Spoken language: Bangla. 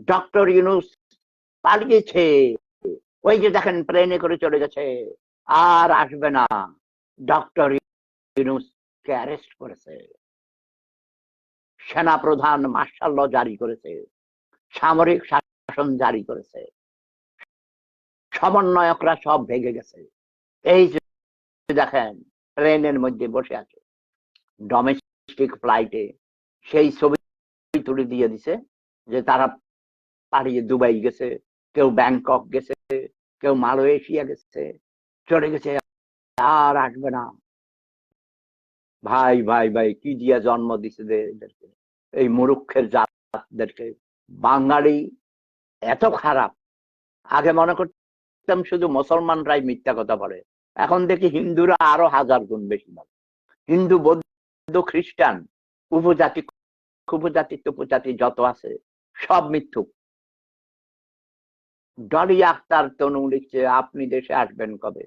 ডক্টর ইউনুস পালিয়েছে, ওই যে দেখেন প্লেনে করে চলে গেছে, আর আসবে না। ডক্টর ইউনুসকে অ্যারেস্ট করেছে, সেনা প্রধান মার্শাল ল জারি করেছে, সামরিক শাসন জারি করেছে, সমন্বয়করা সব ভেঙে গেছে। এই যে দেখেন ট্রেনের মধ্যে বসে আছে, ডোমেস্টিক ফ্লাইটে সেই ছবি তুলে দিয়ে দিছে যে তারা পালিয়ে দুবাই গেছে, কেউ ব্যাংকক গেছে, কেউ মালয়েশিয়া গেছে, চলে গেছে, আর আসবে না। ভাই ভাই ভাই, কি দিয়া জন্ম দিছে এদেরকে, এই মুরুক্ষের জাতদেরকে। বাঙালি এত খারাপ। আগে মনে করতাম শুধু মুসলমানরাই মিথ্যা কথা বলে, এখন দেখি হিন্দুরা আরো 1000 গুণ বেশি বলে। হিন্দু, বৌদ্ধ, খ্রিস্টান, উপজাতি, উপজাতি উপজাতি যত আছে সব মিথ্যুক। ডলি আক্তার তনু লিখছে, আপনি দেশে আসবেন কবে?